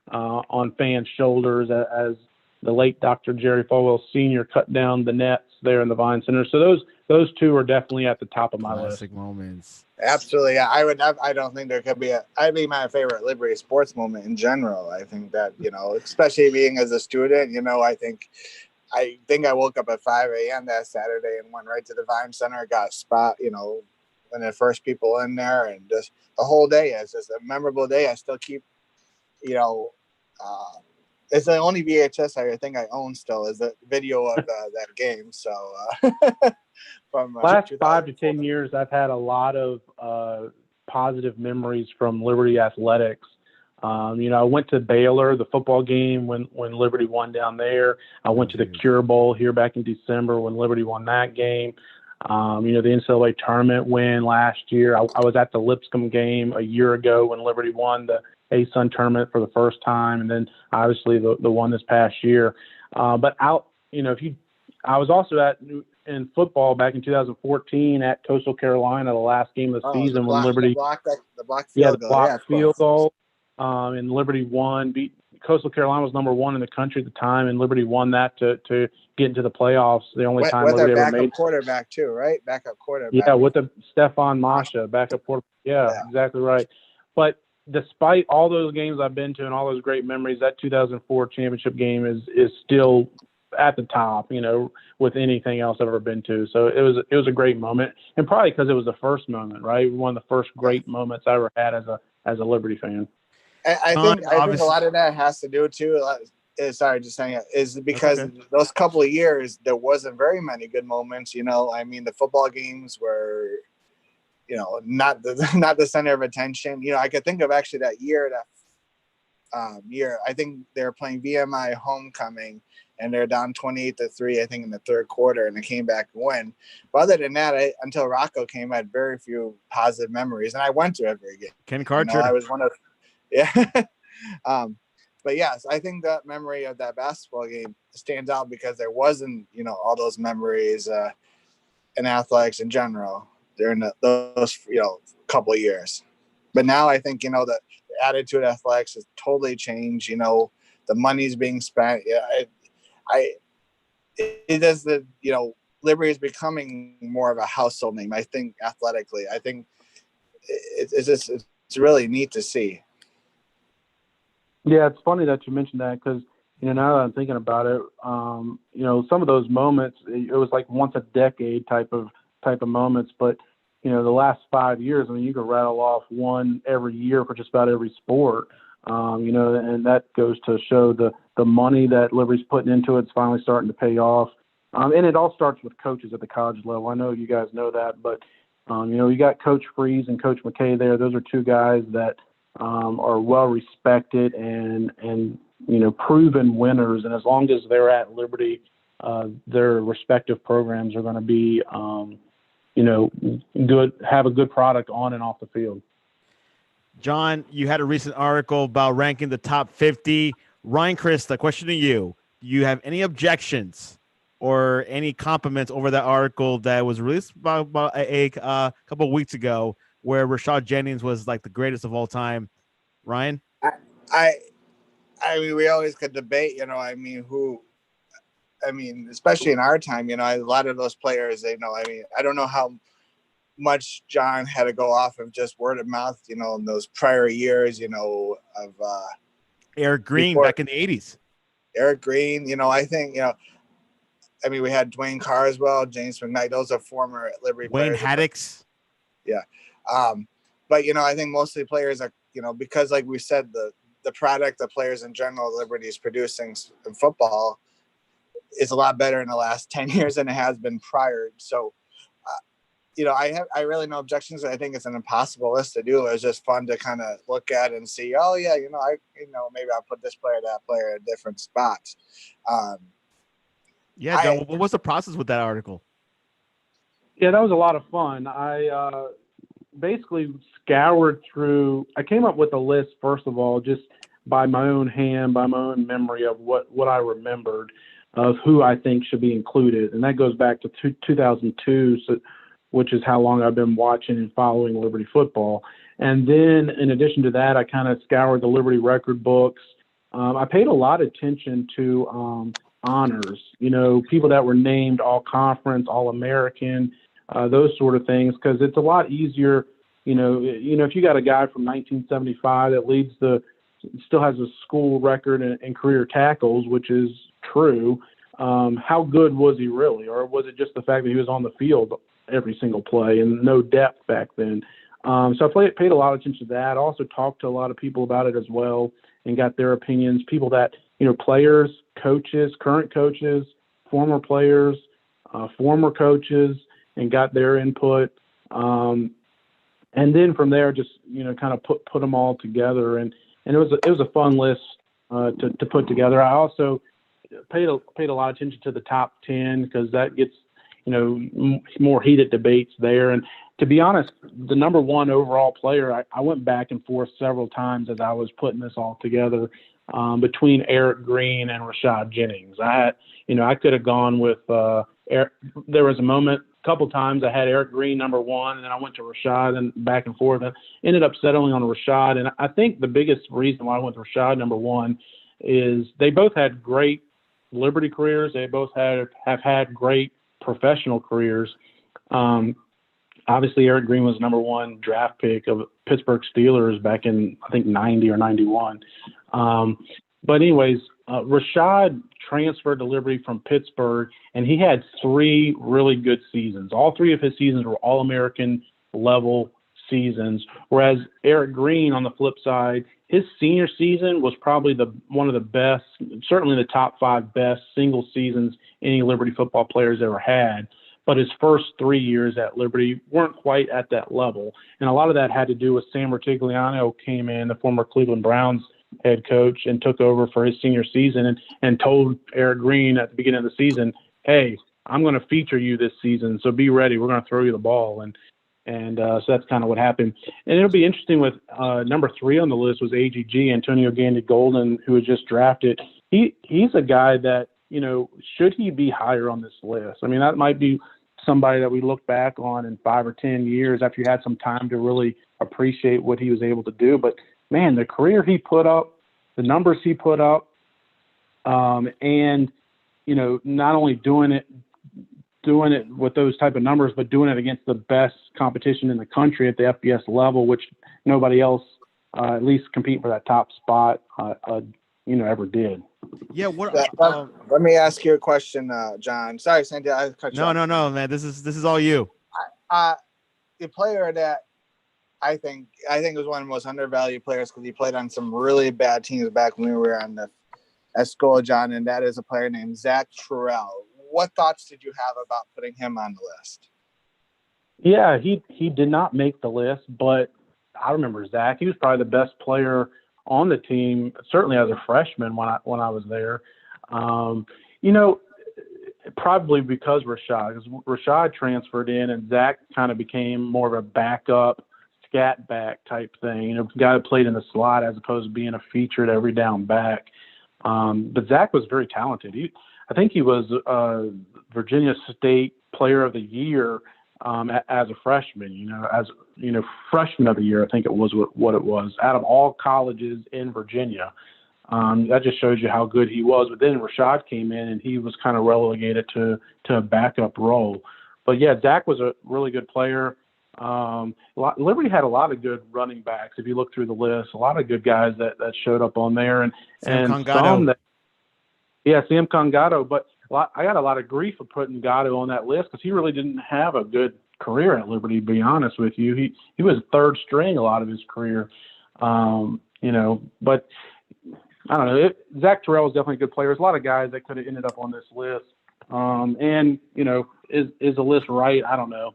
on fans' shoulders as the late Dr. Jerry Falwell Sr. cut down the nets there in the Vine Center. So those 2 are definitely at the top of my list. Classic moments. Absolutely. Yeah, I don't think there could be I'd be my favorite Liberty sports moment in general. I think that, especially being as a student, I think I woke up at 5 a.m. that Saturday and went right to the Vine Center, got a spot, when the first people in there, and just the whole day is just a memorable day. I still keep, it's the only VHS I think I own still is the video of that game. So from last 5 to 10 years, I've had a lot of positive memories from Liberty athletics. I went to Baylor, the football game when Liberty won down there. I went to the Cure Bowl here back in December when Liberty won that game. The NCAA tournament win last year. I was at the Lipscomb game a year ago when Liberty won the ASUN tournament for the first time, and then obviously the one this past year. But I was also in football back in 2014 at Coastal Carolina, the last game of the season when Liberty the block field goal. And Liberty won. Coastal Carolina was number 1 in the country at the time, and Liberty won that to get into the playoffs. The only time Liberty ever made. Quarterback too, right? Backup quarterback. Yeah, with the Stefan Masha backup quarterback. Yeah, exactly right. But despite all those games I've been to and all those great memories, that 2004 championship game is still at the top, with anything else I've ever been to. So it was a great moment, and probably because it was the first moment, right? One of the first great moments I ever had as a Liberty fan. I think a lot of that has to do too. Sorry, just saying it is because those couple of years there wasn't very many good moments. The football games were, not the not the center of attention. I could think of actually that year I think they were playing VMI homecoming and they're down 28-3, I think, in the third quarter, and they came back and win. But other than that, until Rocco came, I had very few positive memories, and I went to every game. Ken Karcher. I was one of, yeah. But yes, I think that memory of that basketball game stands out because there wasn't, all those memories in athletics in general during those, couple of years. But now I think, the attitude of athletics has totally changed. The money's being spent. It is the, Liberty is becoming more of a household name. I think athletically, I think it's really neat to see. Yeah, it's funny that you mentioned that because, now that I'm thinking about it, some of those moments, it was like once a decade type of moments. But, the last 5 years, you could rattle off one every year for just about every sport, and that goes to show the money that Liberty's putting into it's finally starting to pay off. And it all starts with coaches at the college level. I know you guys know that, but, you got Coach Freeze and Coach McKay there. Those are two guys that are well respected and proven winners. And as long as they're at Liberty, their respective programs are going to be, good, have a good product on and off the field. John, you had a recent article about ranking the top 50. Ryan Christa, question to you. Do you have any objections or any compliments over that article that was released about a couple of weeks ago where Rashad Jennings was like the greatest of all time? Ryan? I mean, we always could debate, especially in our time, a lot of those players, I don't know how much John had to go off of just word of mouth, in those prior years, of Eric Green back in the 80s. Eric Green, I think, we had Dwayne Carswell, James McKnight, those are former Liberty Wayne players. Haddix. Yeah. But, I think mostly players are, because like we said, the product that players in general Liberty is producing in football is a lot better in the last 10 years than it has been prior. So, I really no objections. I think it's an impossible list to do. It was just fun to kind of look at and see, oh yeah, maybe I'll put this player, that player in different spots. Yeah, John, what was the process with that article? Yeah, that was a lot of fun. I basically scoured through. I came up with a list, first of all, just by my own hand, by my own memory of what I remembered of who I think should be included. And that goes back to 2002, which is how long I've been watching and following Liberty football. And then in addition to that, I kind of scoured the Liberty record books. I paid a lot of attention to honors, people that were named all conference, all American, those sort of things, because it's a lot easier, if you got a guy from 1975 that still has a school record and career tackles, which is true. How good was he really? Or was it just the fact that he was on the field every single play and no depth back then? So I paid a lot of attention to that. I also talked to a lot of people about it as well and got their opinions. People that, players, coaches, current coaches, former players, former coaches, and got their input. And then from there, just, kind of put them all together. And it was a fun list to put together. I also paid a lot of attention to the top 10 because that gets, more heated debates there. And to be honest, the number one overall player, I went back and forth several times as I was putting this all together between Eric Green and Rashad Jennings. I could have gone with Eric. There was a couple times I had Eric Green number one, and then I went to Rashad and back and forth. I ended up settling on Rashad. And I think the biggest reason why I went to Rashad number one is they both had great Liberty careers. They both have had great professional careers. Obviously, Eric Green was number one draft pick of Pittsburgh Steelers back in, I think, 90 or 91. But anyways, Rashad transferred to Liberty from Pittsburgh, and he had 3 really good seasons. All 3 of his seasons were All-American level seasons, whereas Eric Green, on the flip side, his senior season was probably one of the best, certainly the top 5 best single seasons any Liberty football players ever had. but his first 3 years at Liberty weren't quite at that level. And a lot of that had to do with Sam Rutigliano came in, the former Cleveland Browns head coach, and took over for his senior season and told Eric Green at the beginning of the season, hey, I'm going to feature you this season, so be ready. We're going to throw you the ball. And so that's kind of what happened. And it'll be interesting with number 3 on the list was AGG, Antonio Gandy Golden, who was just drafted. He's a guy that, should he be higher on this list? I mean, that might be somebody that we look back on in 5 or 10 years after you had some time to really appreciate what he was able to do. But, man, the career he put up, the numbers he put up, and, not only doing it with those type of numbers, but doing it against the best competition in the country at the FBS level, which nobody else, at least compete for that top spot, ever did. Yeah. What? Let me ask you a question, John. Sorry, Sandy, I cut you off. No, man. This is all you. The player that I think was one of the most undervalued players because he played on some really bad teams back when we were at school, John, and that is a player named Zach Terrell. What thoughts did you have about putting him on the list? Yeah, he did not make the list, but I remember Zach. He was probably the best player on the team, certainly as a freshman when I was there. Probably because Rashad transferred in and Zach kind of became more of a backup, scat back type thing. Guy that played in the slot as opposed to being a featured every down back. But Zach was very talented. I think he was Virginia State Player of the Year as a freshman. Freshman of the Year. I think it was what it was out of all colleges in Virginia. That just shows you how good he was. But then Rashad came in and he was kind of relegated to a backup role. But yeah, Zach was a really good player. Liberty had a lot of good running backs. If you look through the list, a lot of good guys that showed up on there, and some that. Yeah, Sam Congato, but I got a lot of grief for putting Gatto on that list because he really didn't have a good career at Liberty, to be honest with you. He was third string a lot of his career, but I don't know. Zach Terrell was definitely a good player. There's a lot of guys that could have ended up on this list. Is the list right? I don't know.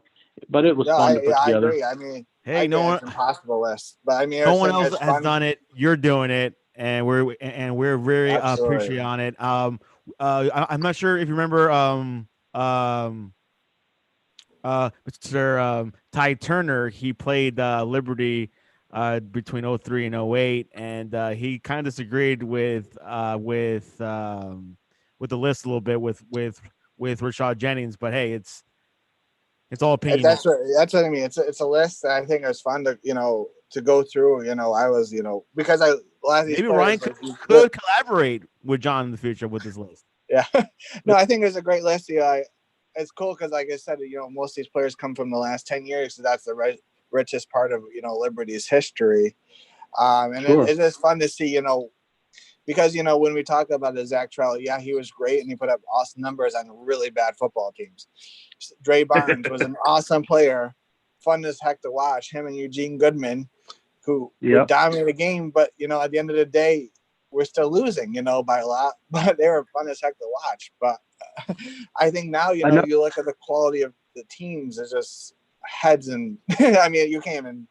But it was fun to put together. I agree. I mean, hey, it's an impossible list, but I mean, no one else has done it. You're doing it. And we're very appreciative on it. I'm not sure if you remember Mr. Ty Turner. He played Liberty between 2003 and 2008, and he kind of disagreed with the list a little bit with Rashad Jennings. But hey, it's all opinion. That's what I mean. It's a list that I think is fun to go through. I was because a lot of these maybe players, Ryan could collaborate with John in the future with this list. Yeah, no, I think it's a great list. It's cool because, like I said, most of these players come from the last 10 years, so that's the richest part of Liberty's history. And sure. It is fun to see, because when we talk about the Zach Terrell, yeah, he was great and he put up awesome numbers on really bad football teams. Dre Barnes was an awesome player, fun as heck to watch. Him and Eugene Goodman, who would dominate the game, but at the end of the day, we're still losing, by a lot. But they were fun as heck to watch. But I think now, you look at the quality of the teams, it's just heads and I mean, you can't even.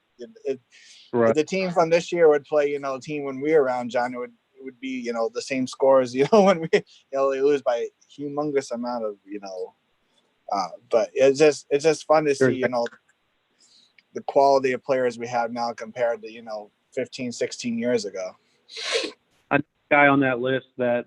Right. If the team from this year would play, a team when we were around, John, it would be, the same scores, when we, they lose by a humongous amount of, but it's just fun to see, the quality of players we have now compared to, 15, 16 years ago. A guy on that list that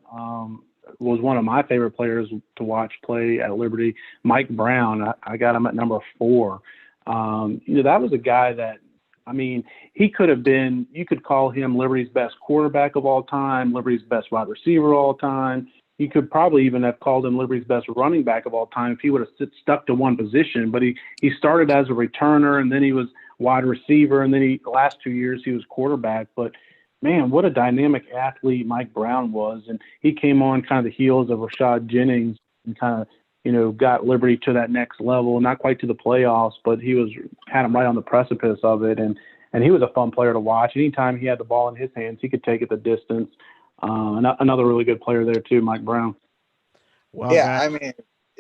was one of my favorite players to watch play at Liberty, Mike Brown. I got him at number 4. That was a guy that, I mean, he could have been, you could call him Liberty's best quarterback of all time, Liberty's best wide receiver of all time. You could probably even have called him Liberty's best running back of all time if he would have stuck to one position. But he started as a returner, and then he was wide receiver, and then the last 2 years he was quarterback. But, man, what a dynamic athlete Mike Brown was. And he came on kind of the heels of Rashad Jennings and kind of, got Liberty to that next level, not quite to the playoffs, but he had him right on the precipice of it. And he was a fun player to watch. Anytime he had the ball in his hands, he could take it the distance. Another really good player there too, Mike Brown. Well, yeah, I mean,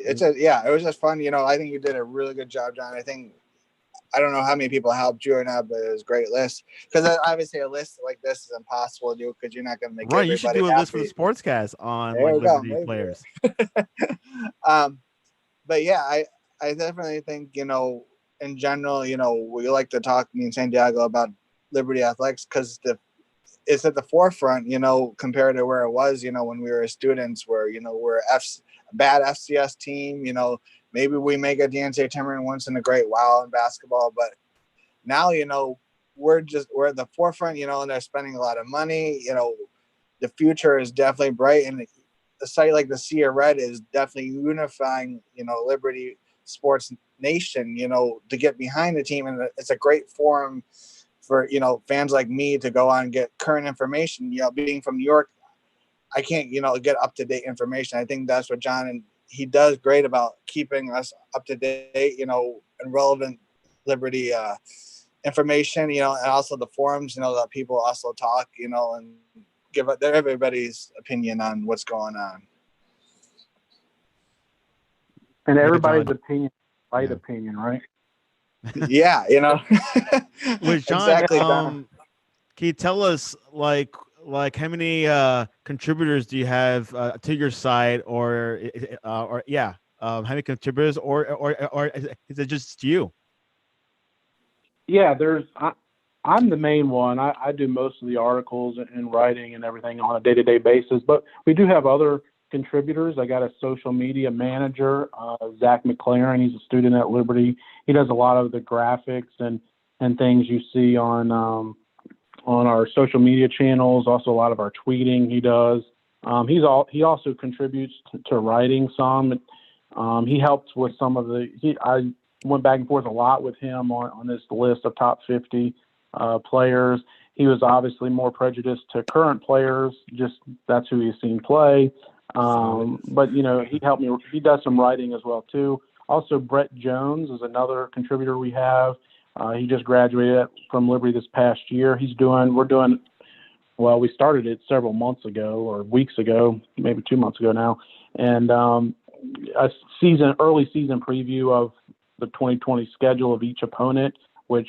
it was just fun. I think you did a really good job, John. I don't know how many people helped you or not, but it was a great list. Because obviously a list like this is impossible to do because you're not going to make Right, everybody you should do a happy. list for the Sportscast on There we go, Liberty maybe. players. But yeah, I definitely think, in general, we like to talk, me and Santiago, about Liberty Athletics because it's at the forefront, compared to where it was, when we were students, where, we're a bad FCS team, maybe we make a NCAA tournament once in a great while in basketball, but now, we're at the forefront, and they're spending a lot of money, the future is definitely bright, and a site like the Sea of Red is definitely unifying, Liberty Sports Nation, to get behind the team, and it's a great forum for fans like me to go on and get current information. Being from New York, I can't get up to date information. I think that's what John and he does great about keeping us up to date, and relevant Liberty information, and also the forums, that people also talk, and give everybody's opinion on what's going on. And everybody's opinion, right? Opinion, right? Yeah, Which John, exactly. Can you tell us like how many contributors do you have to your site, or how many contributors, or is it just you? Yeah, I'm the main one. I do most of the articles and writing and everything on a day-to-day basis, but we do have other contributors. I got a social media manager, Zach McLaren. He's a student at Liberty. He does a lot of the graphics and things you see on our social media channels. Also, a lot of our tweeting he does. He also contributes to writing some. He helped with some of I went back and forth a lot with him on this list of top 50 players. He was obviously more prejudiced to current players. Just that's who he's seen play. But he helped me. He does some writing as well too. Also, Brett Jones is another contributor we have. He just graduated from Liberty this past year. We started it several months ago or weeks ago, maybe 2 months ago now, and early season preview of the 2020 schedule of each opponent, which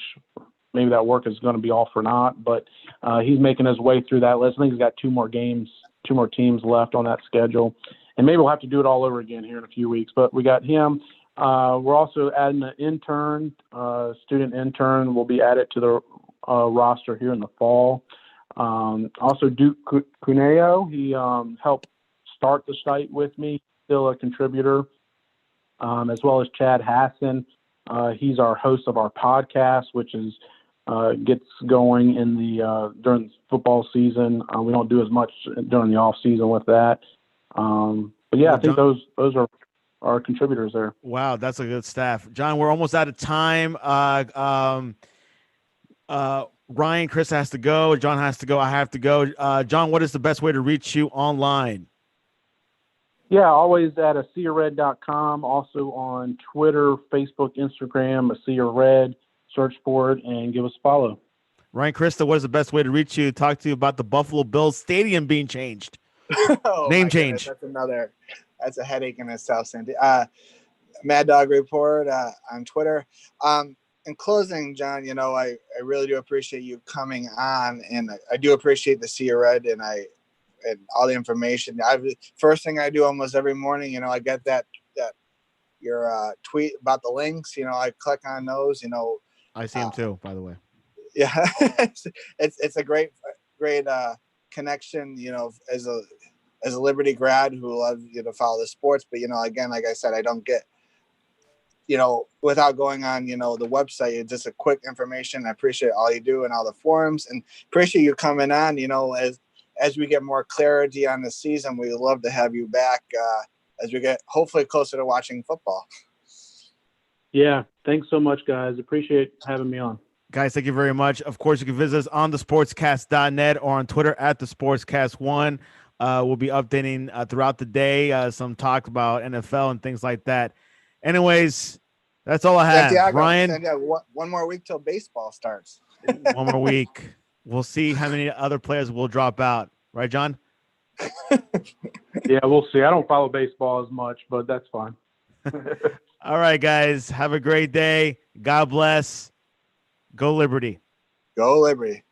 maybe that work is going to be off or not, but he's making his way through that list. I think he's got 2 more teams left on that schedule, and maybe we'll have to do it all over again here in a few weeks, but we got him. We're also adding an intern, student intern will be added to the roster here in the fall. Also Duke Cuneo, he helped start the site with me, still a contributor, as well as Chad Hassan. He's our host of our podcast, which is gets going in the during football season. We don't do as much during the off season with that. But yeah, I think those are our contributors there. Wow, that's a good staff. John, we're almost out of time. Ryan, Chris has to go. John has to go. I have to go. John, what is the best way to reach you online? Yeah, always at AseaRed.com. Also on Twitter, Facebook, Instagram, AseaRed. Search for it and give us a follow. Ryan Krista, what is the best way to reach you? Talk to you about the Buffalo Bills Stadium being changed. Name change. Goodness, that's a headache in itself, Sandy. Mad Dog Report on Twitter. In closing, John, I really do appreciate you coming on, and I do appreciate the Sea of Red and all the information. First thing I do almost every morning, I get that your tweet about the links. I click on those. I see them too, by the way. Yeah, it's a great connection. As a Liberty grad who loves to follow the sports, but again, like I said, I don't get without going on the website. It's just a quick information. I appreciate all you do and all the forums, and appreciate you coming on. As we get more clarity on the season, we would love to have you back as we get hopefully closer to watching football. Yeah, thanks so much, guys. Appreciate having me on. Guys, thank you very much. Of course, you can visit us on thesportscast.net or on Twitter at thesportscast1. We'll be updating throughout the day, some talk about NFL and things like that. Anyways, that's all I have. Santiago, Ryan, one more week till baseball starts. One more week. We'll see how many other players will drop out. Right, John? Yeah, we'll see. I don't follow baseball as much, but that's fine. All right, guys. Have a great day. God bless. Go Liberty. Go Liberty.